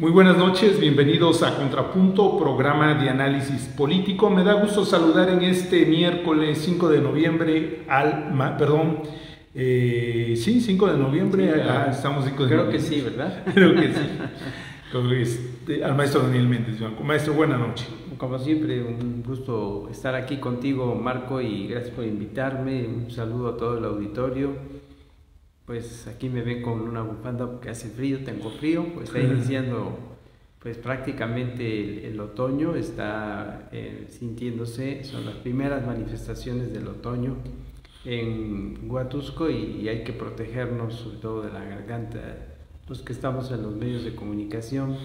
Muy buenas noches, bienvenidos a Contrapunto, programa de análisis político. Me da gusto saludar en este miércoles 5 de noviembre 5 de noviembre, estamos 5 de Creo noviembre. que sí, ¿verdad? Creo que sí. Al maestro Daniel Méndez. Maestro, buena noche. Como siempre, un gusto estar aquí contigo, Marco, y gracias por invitarme. Un saludo a todo el auditorio. Pues aquí me ven con una bufanda porque hace frío, tengo frío, pues está iniciando pues prácticamente el otoño, está sintiéndose, son las primeras manifestaciones del otoño en Huatusco y hay que protegernos sobre todo de la garganta, los que estamos en los medios de comunicación,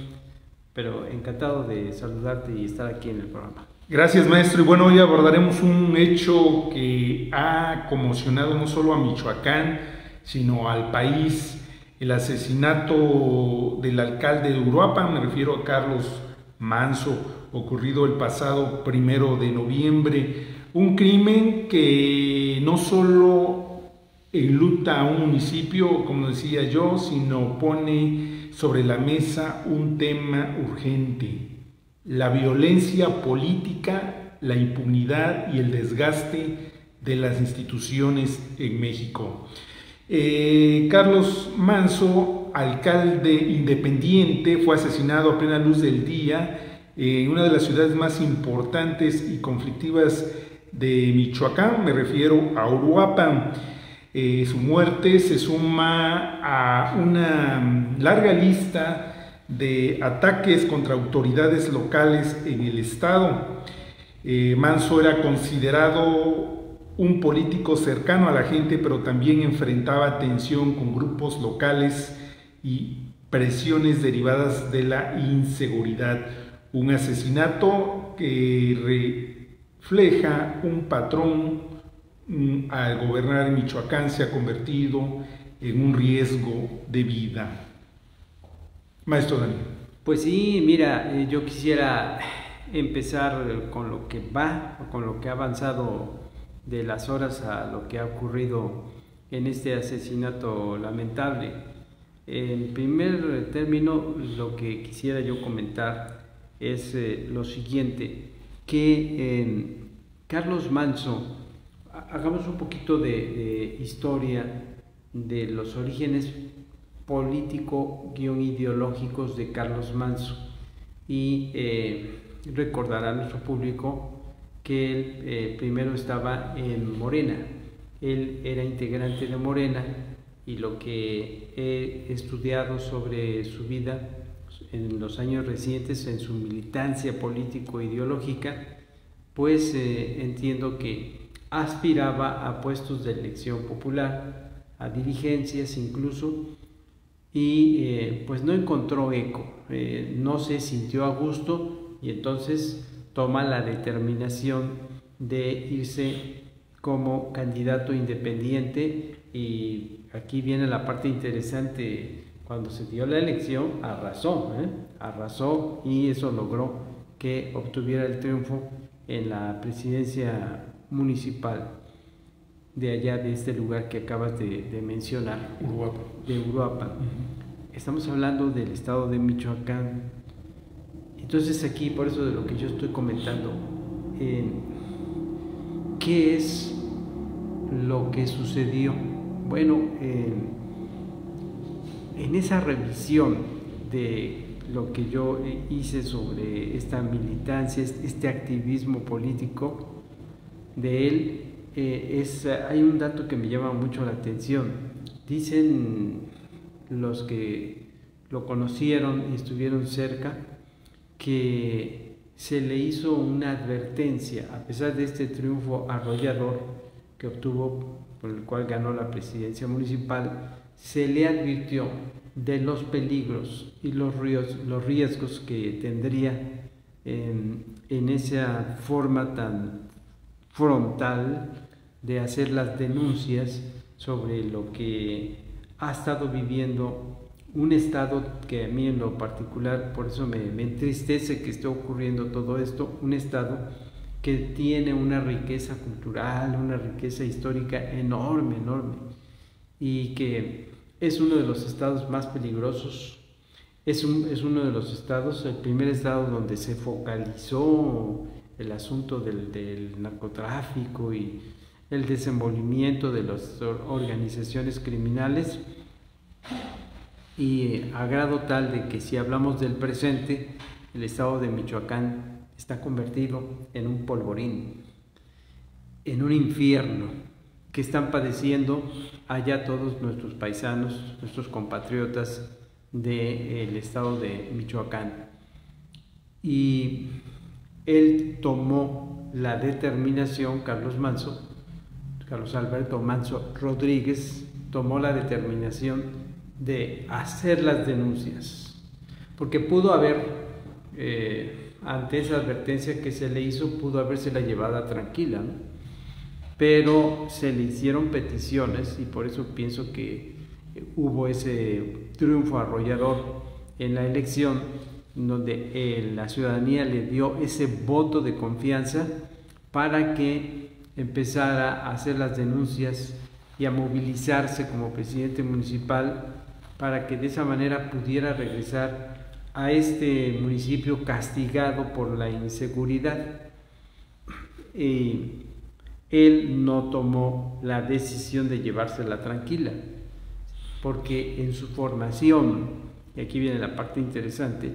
pero encantado de saludarte y estar aquí en el programa. Gracias, maestro. Y bueno, hoy abordaremos un hecho que ha conmocionado no solo a Michoacán, sino al país: el asesinato del alcalde de Uruapan, me refiero a Carlos Manso, ocurrido el pasado 1 de noviembre. Un crimen que no solo enluta a un municipio, como decía yo, sino pone sobre la mesa un tema urgente: la violencia política, la impunidad y el desgaste de las instituciones en México. Carlos Manso, alcalde independiente, fue asesinado a plena luz del día en una de las ciudades más importantes y conflictivas de Michoacán, me refiero a Uruapan. Su muerte se suma a una larga lista de ataques contra autoridades locales en el estado. Manso era considerado un político cercano a la gente, pero también enfrentaba tensión con grupos locales y presiones derivadas de la inseguridad. Un asesinato que refleja un patrón. Al gobernar Michoacán se ha convertido en un riesgo de vida. Maestro Daniel. Pues sí, mira, yo quisiera empezar con lo que con lo que ha avanzado de las horas a lo que ha ocurrido en este asesinato lamentable. En primer término, lo que quisiera yo comentar es lo siguiente, que Carlos Manso, hagamos un poquito de historia de los orígenes político-ideológicos de Carlos Manso, y recordará a nuestro público que él primero estaba en Morena. Él era integrante de Morena, y lo que he estudiado sobre su vida en los años recientes, en su militancia político-ideológica, pues entiendo que aspiraba a puestos de elección popular, a dirigencias incluso, y pues no encontró eco, no se sintió a gusto, y entonces toma la determinación de irse como candidato independiente. Y aquí viene la parte interesante: cuando se dio la elección arrasó, y eso logró que obtuviera el triunfo en la presidencia municipal de allá, de este lugar que acabas de mencionar, Uruapan. De Uruapan. Estamos hablando del estado de Michoacán. Entonces aquí, por eso de lo que yo estoy comentando, ¿qué es lo que sucedió? Bueno, en esa revisión de lo que yo hice sobre esta militancia, este activismo político de él, hay un dato que me llama mucho la atención. Dicen los que lo conocieron y estuvieron cerca que se le hizo una advertencia, a pesar de este triunfo arrollador que obtuvo, por el cual ganó la presidencia municipal. Se le advirtió de los peligros y los riesgos que tendría en esa forma tan frontal de hacer las denuncias sobre lo que ha estado viviendo un estado que a mí en lo particular, por eso me entristece que esté ocurriendo todo esto, un estado que tiene una riqueza cultural, una riqueza histórica enorme, y que es uno de los estados más peligrosos es uno de los estados, el primer estado donde se focalizó el asunto del narcotráfico y el desenvolvimiento de las organizaciones criminales, y a grado tal de que si hablamos del presente, el estado de Michoacán está convertido en un polvorín, en un infierno que están padeciendo allá todos nuestros paisanos, nuestros compatriotas del estado de Michoacán. Y él tomó la determinación, Carlos Alberto Manso Rodríguez, tomó la determinación de hacer las denuncias, porque pudo haber, ante esa advertencia que se le hizo, pudo habérsela llevada tranquila, ¿no? Pero se le hicieron peticiones y por eso pienso que hubo ese triunfo arrollador en la elección, donde la ciudadanía le dio ese voto de confianza para que empezara a hacer las denuncias y a movilizarse como presidente municipal, para que de esa manera pudiera regresar a este municipio castigado por la inseguridad. Él no tomó la decisión de llevársela tranquila, porque en su formación, y aquí viene la parte interesante,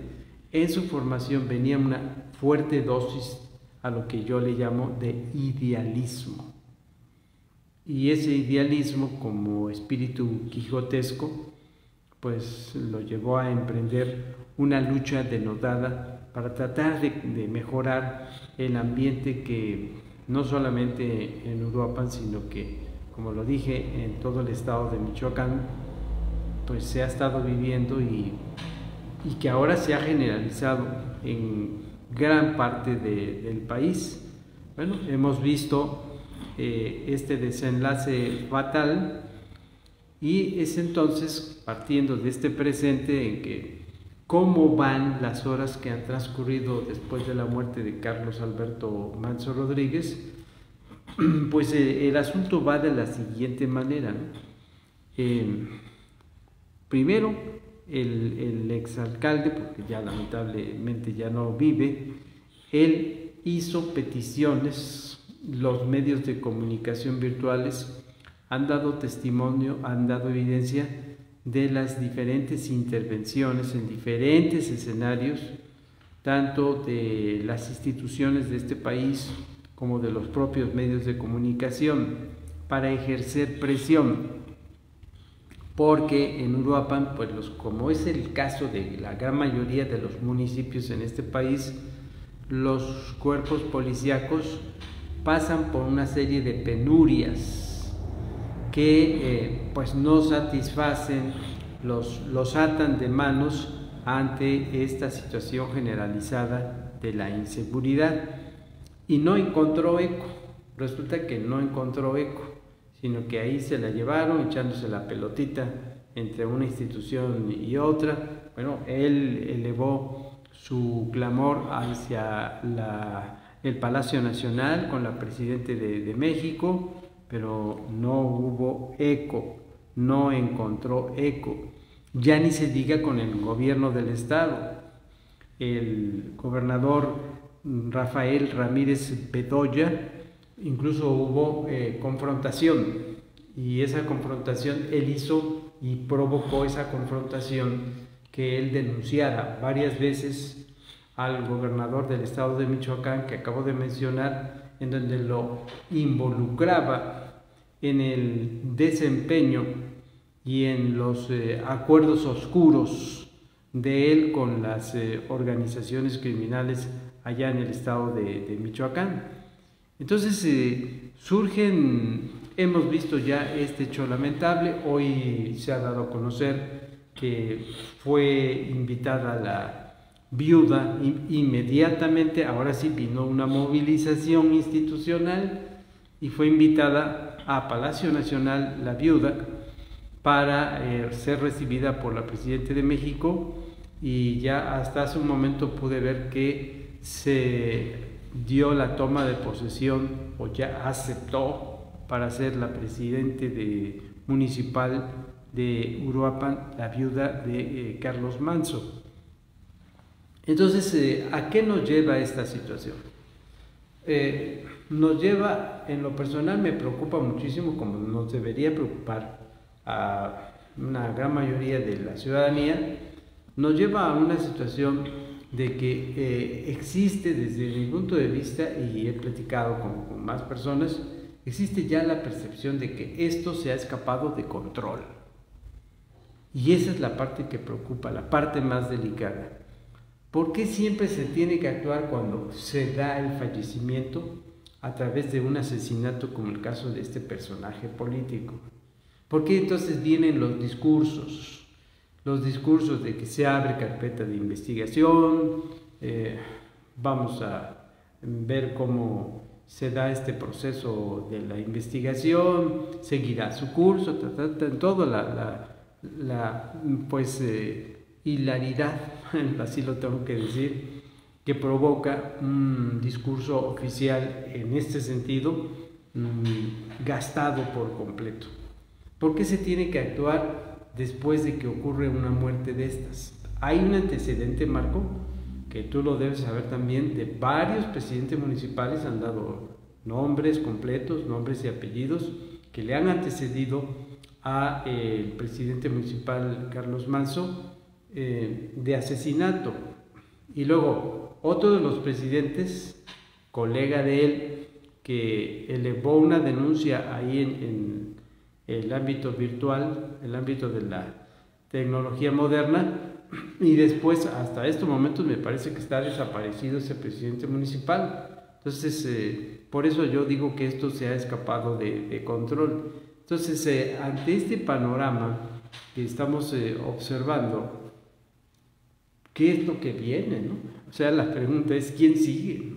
en su formación venía una fuerte dosis a lo que yo le llamo de idealismo. Y ese idealismo, como espíritu quijotesco, pues lo llevó a emprender una lucha denodada para tratar de mejorar el ambiente que no solamente en Uruapan, sino que, como lo dije, en todo el estado de Michoacán, pues se ha estado viviendo y que ahora se ha generalizado en gran parte del país. Bueno, hemos visto este desenlace fatal, y es entonces partiendo de este presente en que cómo van las horas que han transcurrido después de la muerte de Carlos Alberto Manso Rodríguez, pues el asunto va de la siguiente manera, ¿no? Primero, el exalcalde, porque ya lamentablemente ya no vive, él hizo peticiones, los medios de comunicación virtuales han dado testimonio, han dado evidencia de las diferentes intervenciones en diferentes escenarios, tanto de las instituciones de este país como de los propios medios de comunicación, para ejercer presión. Porque en Uruapan, pues como es el caso de la gran mayoría de los municipios en este país, los cuerpos policíacos pasan por una serie de penurias que pues no satisfacen, los atan de manos ante esta situación generalizada de la inseguridad. Y no encontró eco, resulta que no encontró eco, sino que ahí se la llevaron echándose la pelotita entre una institución y otra. Bueno, él elevó su clamor hacia el Palacio Nacional con la Presidenta de México, pero no hubo eco, no encontró eco. Ya ni se diga con el gobierno del estado. El gobernador Rafael Ramírez Bedoya, incluso hubo confrontación, y esa confrontación él hizo y provocó esa confrontación que él denunciara varias veces al gobernador del estado de Michoacán, que acabo de mencionar, en donde lo involucraba en el desempeño y en los acuerdos oscuros de él con las organizaciones criminales allá en el estado de Michoacán. Entonces hemos visto ya este hecho lamentable. Hoy se ha dado a conocer que fue invitada la viuda inmediatamente, ahora sí vino una movilización institucional y fue invitada a Palacio Nacional la viuda para ser recibida por la Presidenta de México, y ya hasta hace un momento pude ver que se dio la toma de posesión, o ya aceptó para ser la Presidenta municipal de Uruapan, la viuda de Carlos Manso. Entonces, ¿a qué nos lleva esta situación? Nos lleva, en lo personal me preocupa muchísimo, como nos debería preocupar a una gran mayoría de la ciudadanía, nos lleva a una situación de que existe, desde mi punto de vista, y he platicado con más personas, existe ya la percepción de que esto se ha escapado de control. Y esa es la parte que preocupa, la parte más delicada. ¿Por qué siempre se tiene que actuar cuando se da el fallecimiento a través de un asesinato como el caso de este personaje político? ¿Por qué entonces vienen los discursos de que se abre carpeta de investigación, vamos a ver cómo se da este proceso de la investigación, seguirá su curso, en toda la hilaridad, así lo tengo que decir, que provoca un discurso oficial en este sentido gastado por completo? ¿Por qué se tiene que actuar después de que ocurre una muerte de estas? Hay un antecedente, Marco, que tú lo debes saber también, de varios presidentes municipales han dado nombres completos, nombres y apellidos que le han antecedido a el presidente municipal Carlos Manso de asesinato. Y luego otro de los presidentes, colega de él, que elevó una denuncia ahí en el ámbito virtual, el ámbito de la tecnología moderna, y después hasta estos momentos me parece que está desaparecido ese presidente municipal. Entonces por eso yo digo que esto se ha escapado de control. Entonces ante este panorama que estamos observando, ¿qué es lo que viene, no? O sea, la pregunta es ¿quién sigue, no?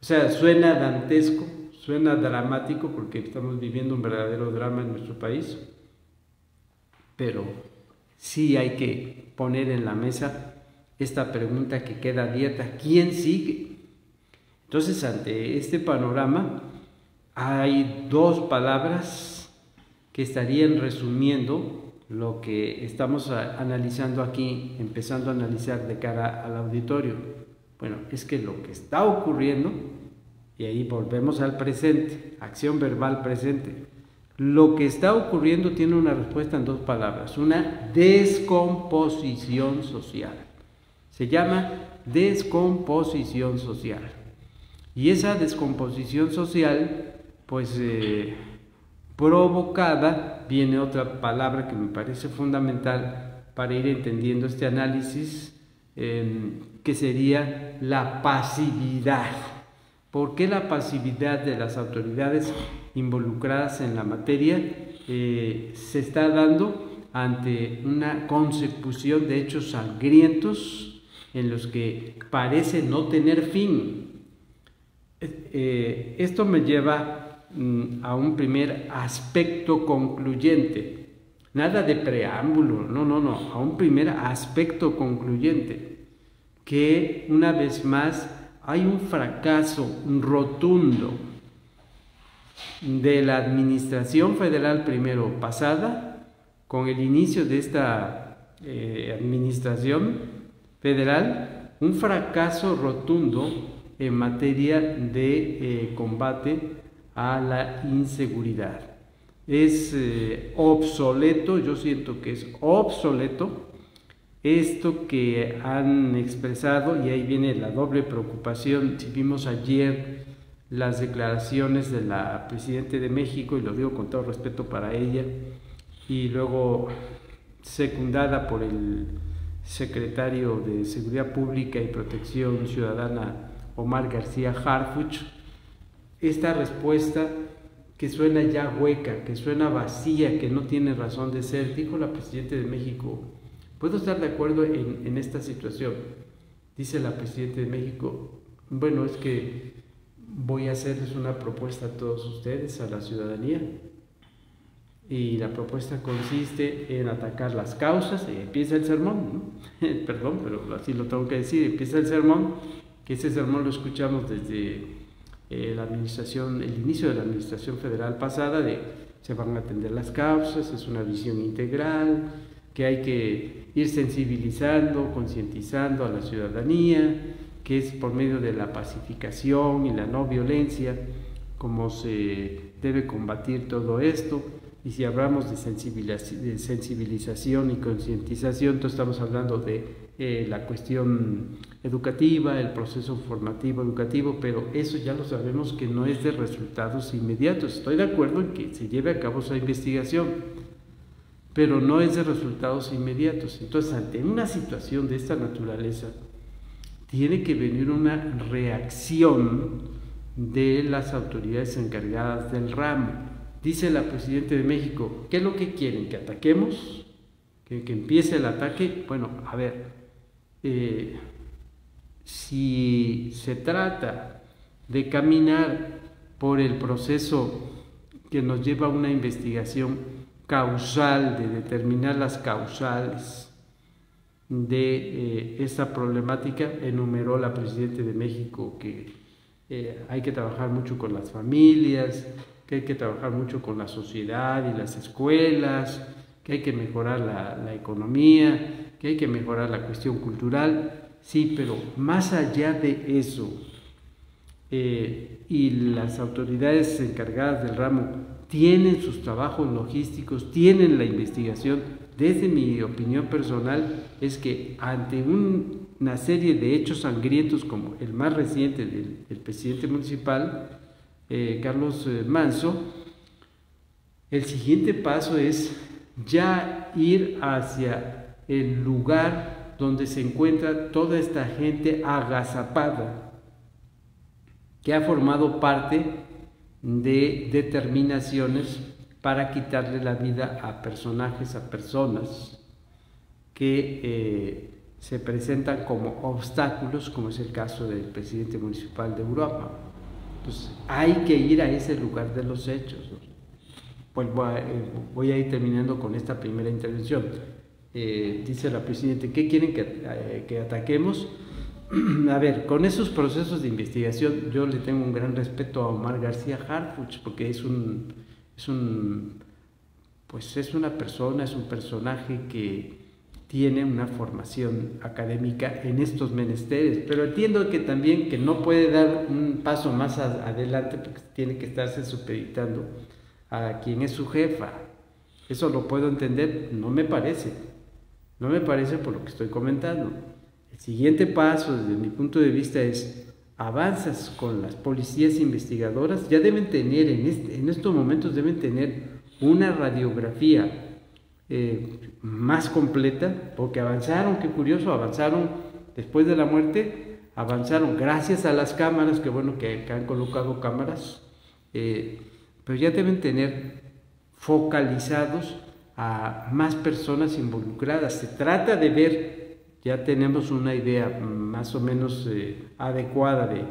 O sea, suena dantesco, suena dramático, porque estamos viviendo un verdadero drama en nuestro país, pero sí hay que poner en la mesa esta pregunta que queda abierta: ¿quién sigue? Entonces, ante este panorama hay dos palabras que estarían resumiendo lo que estamos analizando aquí, empezando a analizar de cara al auditorio. Bueno, es que lo que está ocurriendo, y ahí volvemos al presente, acción verbal presente, lo que está ocurriendo tiene una respuesta en dos palabras: una descomposición social. Se llama descomposición social. Y esa descomposición social, pues provocada, viene otra palabra que me parece fundamental para ir entendiendo este análisis, que sería la pasividad. ¿Por qué la pasividad de las autoridades involucradas en la materia se está dando ante una consecución de hechos sangrientos en los que parece no tener fin? Esto me lleva a un primer aspecto concluyente, nada de preámbulo, no, a un primer aspecto concluyente, que una vez más hay un fracaso rotundo de la administración federal primero pasada, con el inicio de esta administración federal, un fracaso rotundo en materia de combate a la inseguridad. Es obsoleto, yo siento que es obsoleto esto que han expresado, y ahí viene la doble preocupación. Si vimos ayer las declaraciones de la Presidenta de México, y lo digo con todo respeto para ella, y luego secundada por el secretario de Seguridad Pública y Protección Ciudadana, Omar García Harfuch, esta respuesta que suena ya hueca, que suena vacía, que no tiene razón de ser, dijo la Presidenta de México: puedo estar de acuerdo en esta situación. Dice la Presidenta de México: bueno, es que voy a hacerles una propuesta a todos ustedes, a la ciudadanía, y la propuesta consiste en atacar las causas. Y empieza el sermón, ¿no? Perdón, pero así lo tengo que decir, empieza el sermón, que ese sermón lo escuchamos desde el inicio de la administración federal pasada, de se van a atender las causas, es una visión integral, que hay que ir sensibilizando, concientizando a la ciudadanía, que es por medio de la pacificación y la no violencia como se debe combatir todo esto. Y si hablamos de sensibilización y concientización, entonces estamos hablando de la cuestión educativa, el proceso formativo educativo, pero eso ya lo sabemos que no es de resultados inmediatos. Estoy de acuerdo en que se lleve a cabo esa investigación, pero no es de resultados inmediatos. Entonces, ante una situación de esta naturaleza, tiene que venir una reacción de las autoridades encargadas del ramo. Dice la Presidenta de México, ¿qué es lo que quieren? ¿Que ataquemos? ¿Que empiece el ataque? Bueno, a ver, si se trata de caminar por el proceso que nos lleva a una investigación causal, de determinar las causales de esta problemática, enumeró la Presidenta de México que hay que trabajar mucho con las familias, que hay que trabajar mucho con la sociedad y las escuelas, que hay que mejorar la economía, que hay que mejorar la cuestión cultural. Sí, pero más allá de eso, y las autoridades encargadas del ramo tienen sus trabajos logísticos, tienen la investigación. Desde mi opinión personal es que ante una serie de hechos sangrientos como el más reciente del presidente municipal, Carlos Manso, el siguiente paso es ya ir hacia el lugar donde se encuentra toda esta gente agazapada que ha formado parte de determinaciones para quitarle la vida a personajes, a personas que se presentan como obstáculos, como es el caso del presidente municipal de Europa. Entonces, hay que ir a ese lugar de los hechos. Pues voy a ir terminando con esta primera intervención. Dice la Presidenta, ¿qué quieren que ataquemos? A ver, con esos procesos de investigación yo le tengo un gran respeto a Omar García Harfuch, porque es un personaje que tiene una formación académica en estos menesteres, pero entiendo que también que no puede dar un paso más adelante porque tiene que estarse supeditando a quien es su jefa. Eso lo puedo entender, no me parece por lo que estoy comentando. El siguiente paso desde mi punto de vista es: avanzas con las policías investigadoras, ya deben tener en estos momentos deben tener una radiografía más completa, porque avanzaron, qué curioso, avanzaron después de la muerte, avanzaron gracias a las cámaras, que bueno que han colocado cámaras, pero ya deben tener focalizados a más personas involucradas. Se trata de ver, ya tenemos una idea más o menos adecuada de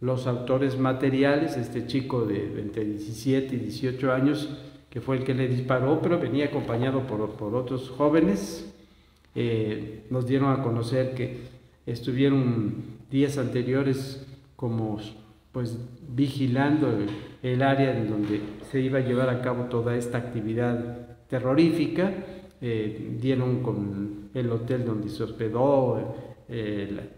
los autores materiales, este chico de entre 17 y 18 años, que fue el que le disparó, pero venía acompañado por otros jóvenes. Nos dieron a conocer que estuvieron días anteriores como pues vigilando el área en donde se iba a llevar a cabo toda esta actividad terrorífica. Dieron con el hotel donde se hospedó,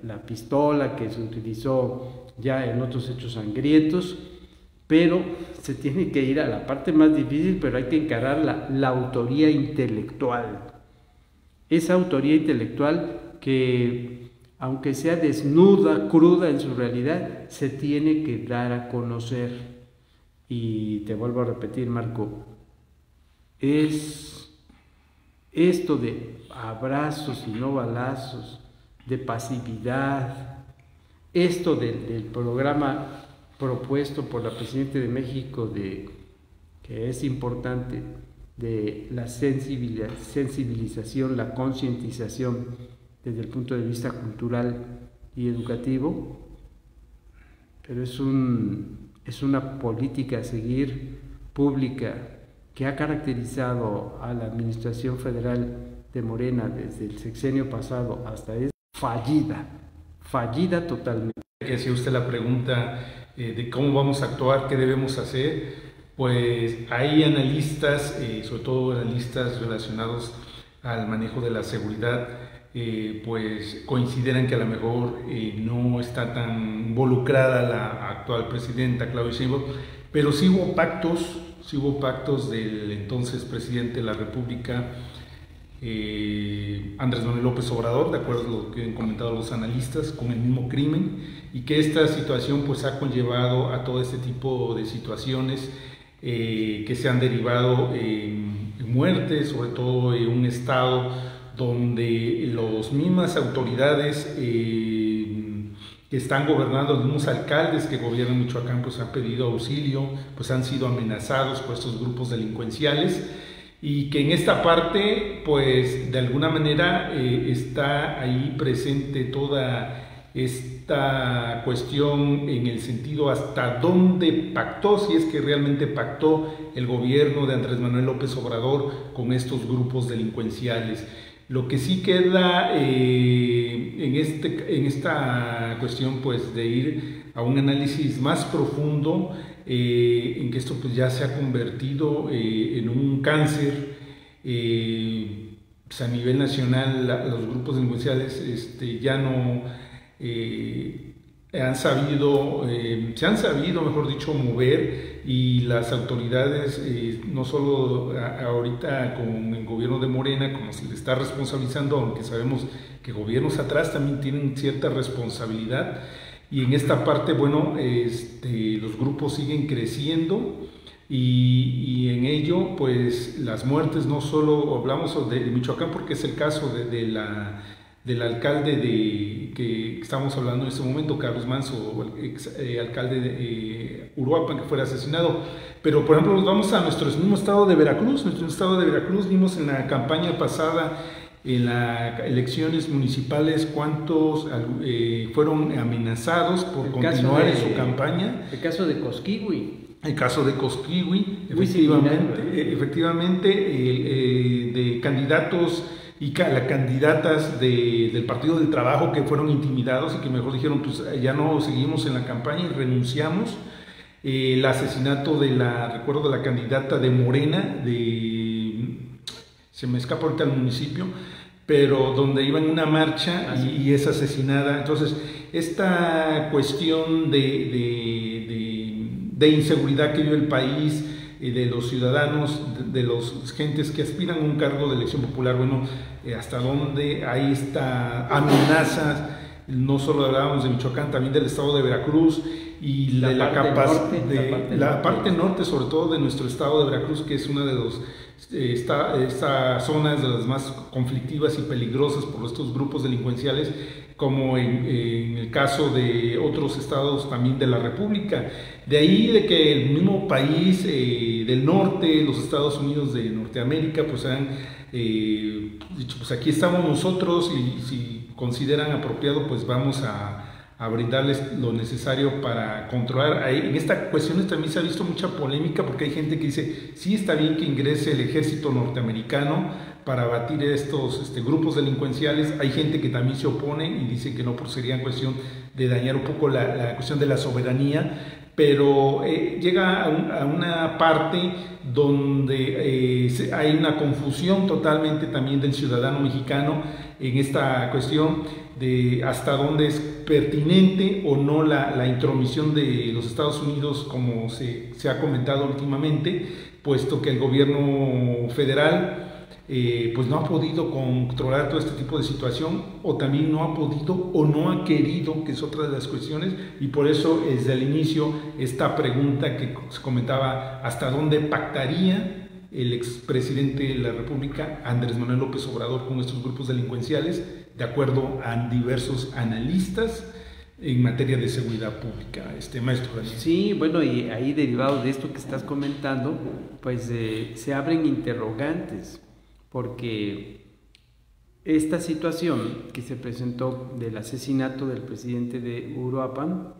la pistola que se utilizó ya en otros hechos sangrientos, pero se tiene que ir a la parte más difícil, pero hay que encarar la autoría intelectual. Esa autoría intelectual que, aunque sea desnuda, cruda en su realidad, se tiene que dar a conocer. Y te vuelvo a repetir, Marco, es esto de abrazos y no balazos, de pasividad, esto del programa propuesto por la Presidenta de México, que es importante, de la sensibilización, la concientización desde el punto de vista cultural y educativo, pero es una política a seguir pública que ha caracterizado a la administración federal de Morena desde el sexenio pasado hasta es fallida totalmente. Que hacía usted la pregunta de cómo vamos a actuar, qué debemos hacer, pues hay analistas, sobre todo analistas relacionados al manejo de la seguridad, pues consideran que a lo mejor no está tan involucrada la actual presidenta Claudia Sheinbaum, pero sí hubo pactos del entonces presidente de la República, Andrés Manuel López Obrador, de acuerdo a lo que han comentado los analistas, con el mismo crimen, y que esta situación pues ha conllevado a todo este tipo de situaciones que se han derivado en muertes, sobre todo en un estado donde las mismas autoridades que están gobernando, los mismos alcaldes que gobiernan Michoacán, pues han pedido auxilio, pues han sido amenazados por estos grupos delincuenciales, y que en esta parte, pues de alguna manera está ahí presente toda esta cuestión en el sentido hasta dónde pactó, si es que realmente pactó el gobierno de Andrés Manuel López Obrador con estos grupos delincuenciales. Lo que sí queda en esta cuestión, pues de ir a un análisis más profundo, en que esto pues ya se ha convertido en un cáncer, pues a nivel nacional los grupos delincuenciales ya no se han sabido, mejor dicho, mover, y las autoridades, no solo ahorita con el gobierno de Morena, como se le está responsabilizando, aunque sabemos que gobiernos atrás también tienen cierta responsabilidad, y en esta parte, bueno, los grupos siguen creciendo, y en ello, pues las muertes, no solo hablamos de Michoacán, porque es el caso del alcalde que estamos hablando en este momento, Carlos Manso, alcalde de Uruapan, que fue asesinado. Pero por ejemplo nos vamos a nuestro mismo estado de Veracruz. Nuestro estado de Veracruz, vimos en la campaña pasada, en las elecciones municipales, cuántos fueron amenazados por continuar en su campaña. El caso de Cosquigui. El caso de Cosquigui, efectivamente, de candidatos y candidatas del Partido del Trabajo que fueron intimidados y que mejor dijeron, pues ya no seguimos en la campaña y renunciamos. El asesinato recuerdo de la candidata de Morena, se me escapa ahorita el municipio, pero donde iba en una marcha y es asesinada. Entonces, esta cuestión de inseguridad que vive el país, de los ciudadanos, de los gentes que aspiran a un cargo de elección popular, bueno, hasta dónde hay esta amenaza. No solo hablábamos de Michoacán, también del estado de Veracruz, y la parte norte, sobre todo de nuestro estado de Veracruz, que es una de estas zonas de las más conflictivas y peligrosas por estos grupos delincuenciales, como en el caso de otros estados también de la República. De ahí de que el mismo país del norte, los Estados Unidos de Norteamérica, pues han dicho, pues aquí estamos nosotros, y si consideran apropiado, pues vamos a brindarles lo necesario para controlar. En esta cuestión también se ha visto mucha polémica, porque hay gente que dice, sí está bien que ingrese el ejército norteamericano para abatir estos grupos delincuenciales. Hay gente que también se opone y dice que no, por sería cuestión de dañar un poco la cuestión de la soberanía, pero llega a una parte donde hay una confusión totalmente también del ciudadano mexicano en esta cuestión de hasta dónde es pertinente o no la intromisión de los Estados Unidos, como se ha comentado últimamente, puesto que el gobierno federal pues no ha podido controlar todo este tipo de situación, o también no ha podido o no ha querido, que es otra de las cuestiones, y por eso desde el inicio esta pregunta que se comentaba, hasta dónde pactaría el expresidente de la República, Andrés Manuel López Obrador, con estos grupos delincuenciales, de acuerdo a diversos analistas en materia de seguridad pública, maestro Daniel. Sí, bueno, y ahí derivado de esto que estás comentando, pues se abren interrogantes, porque esta situación que se presentó del asesinato del presidente de Uruapan,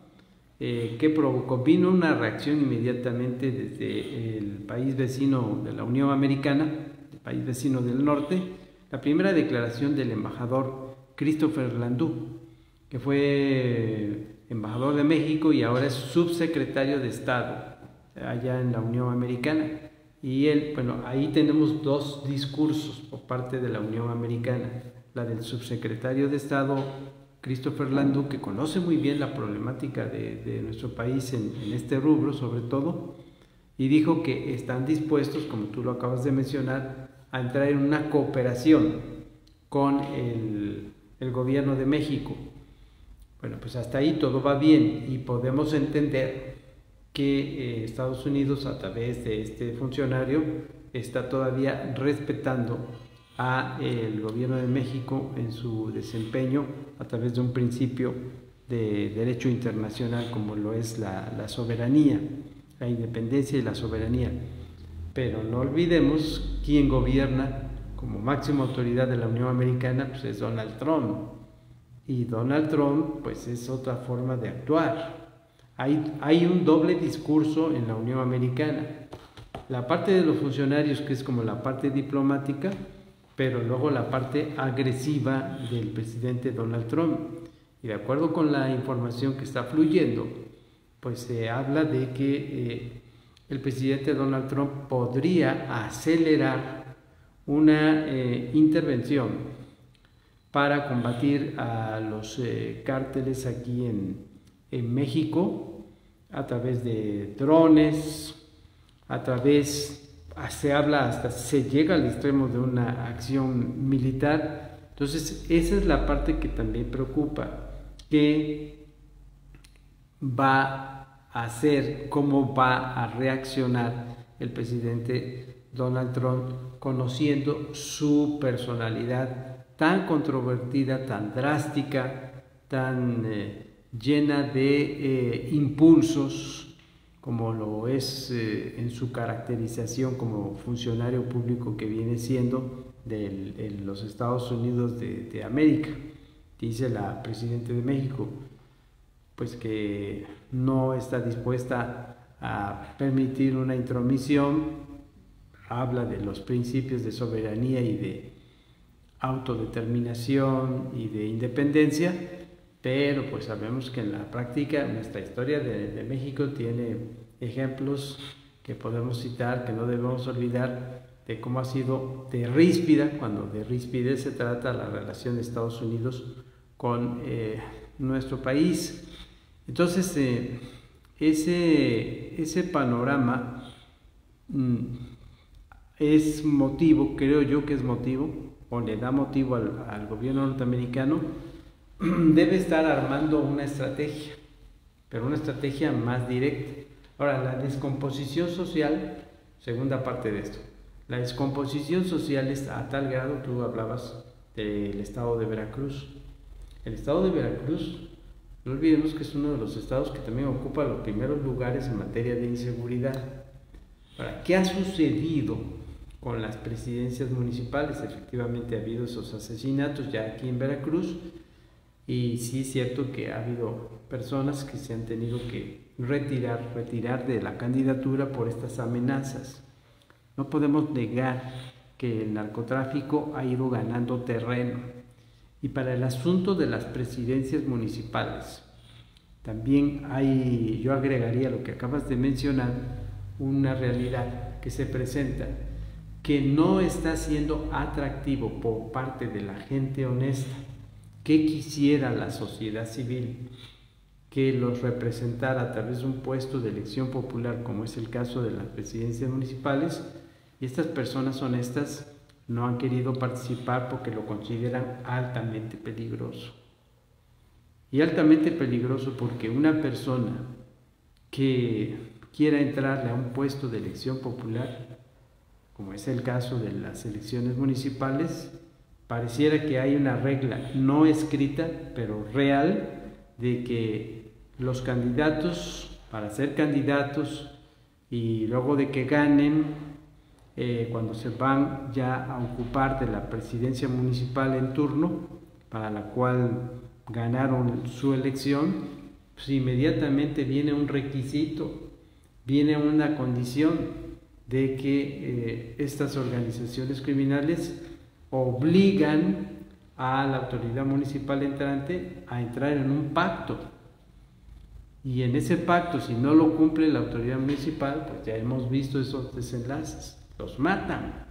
que provocó, vino una reacción inmediatamente desde el país vecino de la Unión Americana, el país vecino del norte, la primera declaración del embajador Christopher Landú, que fue embajador de México y ahora es subsecretario de Estado allá en la Unión Americana. Y él, bueno, ahí tenemos dos discursos por parte de la Unión Americana, la del subsecretario de Estado Christopher Landau, que conoce muy bien la problemática de nuestro país en este rubro sobre todo, y dijo que están dispuestos, como tú lo acabas de mencionar, a entrar en una cooperación con el gobierno de México. Bueno, pues hasta ahí todo va bien y podemos entender que Estados Unidos, a través de este funcionario, está todavía respetando a el gobierno de México en su desempeño a través de un principio de derecho internacional como lo es la soberanía, la independencia y la soberanía. Pero no olvidemos quién gobierna como máxima autoridad de la Unión Americana, pues es Donald Trump. Y Donald Trump pues es otra forma de actuar. Hay un doble discurso en la Unión Americana. La parte de los funcionarios, que es como la parte diplomática, pero luego la parte agresiva del presidente Donald Trump. Y de acuerdo con la información que está fluyendo, pues se habla de que el presidente Donald Trump podría acelerar una intervención para combatir a los cárteles aquí en México, a través de drones, se habla hasta, se llega al extremo de una acción militar. Entonces esa es la parte que también preocupa, que va a hacer, cómo va a reaccionar el presidente Donald Trump, conociendo su personalidad tan controvertida, tan drástica, tan llena de impulsos, como lo es en su caracterización como funcionario público que viene siendo de los Estados Unidos de América. Dice la presidenta de México, pues que no está dispuesta a permitir una intromisión, habla de los principios de soberanía y de autodeterminación y de independencia, pero pues sabemos que en la práctica nuestra historia de México tiene ejemplos que podemos citar, que no debemos olvidar, de cómo ha sido de ríspida, cuando de rispidez se trata la relación de Estados Unidos con nuestro país. Entonces ese panorama es motivo, creo yo que es motivo, o le da motivo al gobierno norteamericano, debe estar armando una estrategia, pero una estrategia más directa. Ahora, la descomposición social, segunda parte de esto, la descomposición social está a tal grado, tú hablabas del estado de Veracruz. El estado de Veracruz, no olvidemos que es uno de los estados que también ocupa los primeros lugares en materia de inseguridad. Ahora, ¿qué ha sucedido con las presidencias municipales? Efectivamente ha habido esos asesinatos ya aquí en Veracruz, y sí es cierto que ha habido personas que se han tenido que retirar de la candidatura por estas amenazas. No podemos negar que el narcotráfico ha ido ganando terreno. Y para el asunto de las presidencias municipales, también yo agregaría lo que acabas de mencionar, una realidad que se presenta, que no está siendo atractivo por parte de la gente honesta, que quisiera la sociedad civil que los representara a través de un puesto de elección popular, como es el caso de las presidencias municipales, y estas personas honestas no han querido participar porque lo consideran altamente peligroso. Y altamente peligroso porque una persona que quiera entrarle a un puesto de elección popular, como es el caso de las elecciones municipales, pareciera que hay una regla no escrita, pero real, de que los candidatos, para ser candidatos y luego de que ganen, cuando se van ya a ocupar de la presidencia municipal en turno, para la cual ganaron su elección, pues inmediatamente viene un requisito, viene una condición de que estas organizaciones criminales obligan a la autoridad municipal entrante a entrar en un pacto. Y en ese pacto, si no lo cumple la autoridad municipal, pues ya hemos visto esos desenlaces, los matan.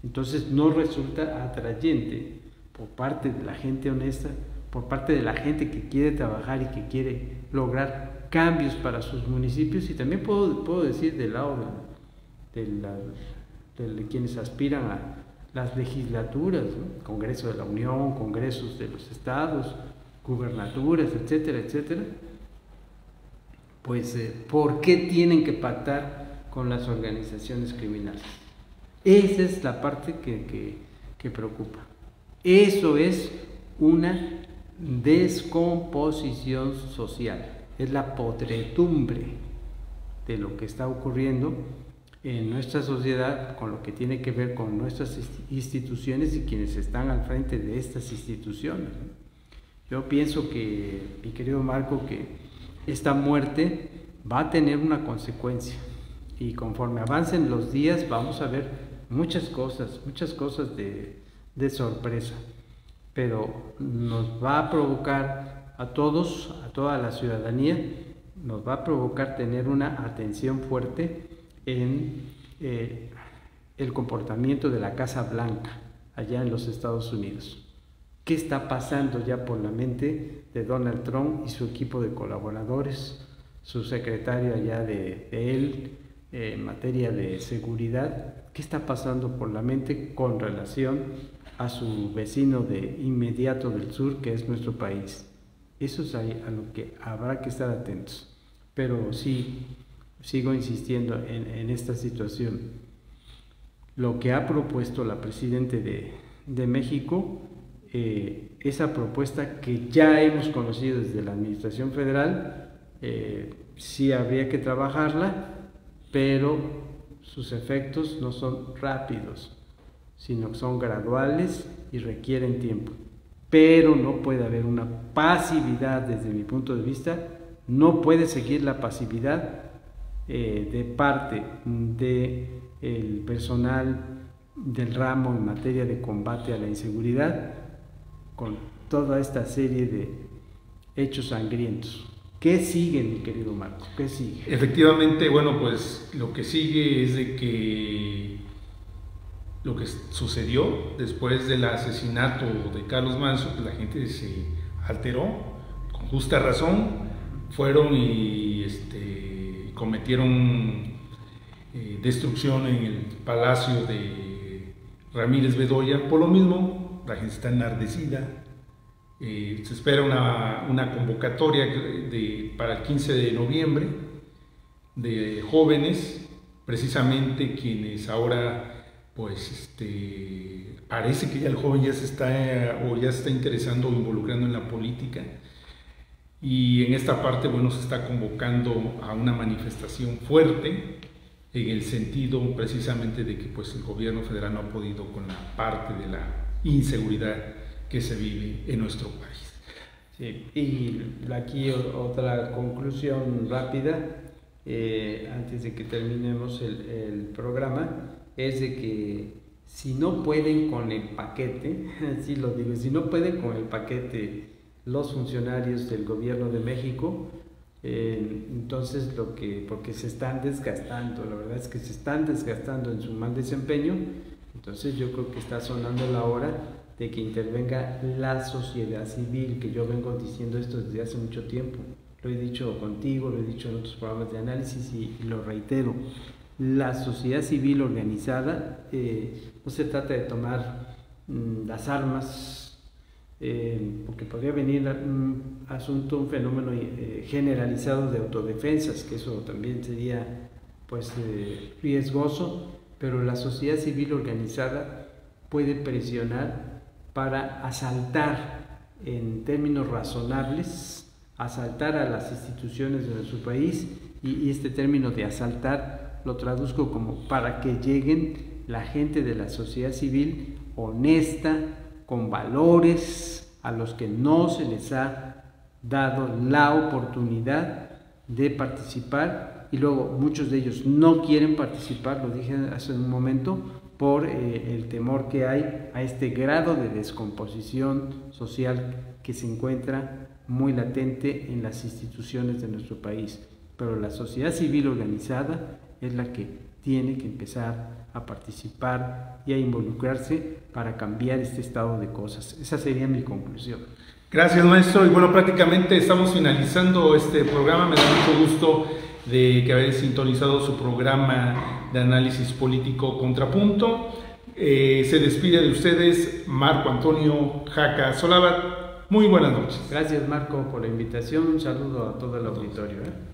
Entonces no resulta atrayente por parte de la gente honesta, por parte de la gente que quiere trabajar y que quiere lograr cambios para sus municipios, y también puedo decir del lado de quienes aspiran a las legislaturas, ¿no? Congreso de la Unión, congresos de los estados, gubernaturas, etcétera, etcétera. Pues, ¿por qué tienen que pactar con las organizaciones criminales? Esa es la parte que preocupa. Eso es una descomposición social, es la podredumbre de lo que está ocurriendo en nuestra sociedad, con lo que tiene que ver con nuestras instituciones y quienes están al frente de estas instituciones. Yo pienso que, mi querido Marco, que esta muerte va a tener una consecuencia, y conforme avancen los días vamos a ver muchas cosas de sorpresa, pero nos va a provocar a todos, a toda la ciudadanía, nos va a provocar tener una atención fuerte en el comportamiento de la Casa Blanca allá en los Estados Unidos. ¿Qué está pasando ya por la mente de Donald Trump y su equipo de colaboradores, su secretario allá de él en materia de seguridad? ¿Qué está pasando por la mente con relación a su vecino de inmediato del sur, que es nuestro país? Eso es a lo que habrá que estar atentos. Pero sí, sigo insistiendo en esta situación. Lo que ha propuesto la presidenta de México, esa propuesta que ya hemos conocido desde la Administración Federal, sí habría que trabajarla, pero sus efectos no son rápidos, sino que son graduales y requieren tiempo. Pero no puede haber una pasividad desde mi punto de vista, no puede seguir la pasividad de parte del personal del ramo en materia de combate a la inseguridad, con toda esta serie de hechos sangrientos. ¿Qué sigue, mi querido Marco? ¿Qué sigue? Efectivamente, bueno, pues lo que sigue es de que lo que sucedió después del asesinato de Carlos Manso, pues la gente se alteró, con justa razón, fueron y cometieron destrucción en el palacio de Ramírez Bedoya. Por lo mismo, la gente está enardecida. Se espera una convocatoria para el 15 de noviembre de jóvenes, precisamente quienes ahora, pues, parece que ya el joven ya se está interesando o involucrando en la política. Y en esta parte, bueno, se está convocando a una manifestación fuerte en el sentido precisamente de que pues el gobierno federal no ha podido con la parte de la inseguridad que se vive en nuestro país. Sí, y aquí otra conclusión rápida, antes de que terminemos el programa, es de que si no pueden con el paquete, así lo digo, si no pueden con el paquete los funcionarios del gobierno de México, entonces porque se están desgastando, la verdad es que se están desgastando en su mal desempeño, entonces yo creo que está sonando la hora de que intervenga la sociedad civil, que yo vengo diciendo esto desde hace mucho tiempo. Lo he dicho contigo, lo he dicho en otros programas de análisis y lo reitero. La sociedad civil organizada, no se trata de tomar las armas, porque podría venir un fenómeno generalizado de autodefensas, que eso también sería pues riesgoso, pero la sociedad civil organizada puede presionar para asaltar en términos razonables, asaltar a las instituciones de nuestro país, y este término de asaltar lo traduzco como para que lleguen la gente de la sociedad civil honesta, con valores, a los que no se les ha dado la oportunidad de participar, y luego muchos de ellos no quieren participar, lo dije hace un momento, por el temor que hay a este grado de descomposición social que se encuentra muy latente en las instituciones de nuestro país, pero la sociedad civil organizada es la que tiene que empezar a participar y a involucrarse para cambiar este estado de cosas. Esa sería mi conclusión. Gracias, maestro. Y bueno, prácticamente estamos finalizando este programa. Me da mucho gusto de que haber sintonizado su programa de análisis político Contrapunto. Se despide de ustedes Marco Antonio Jaca Solabat. Muy buenas noches. Gracias, Marco, por la invitación. Un saludo a todo el auditorio.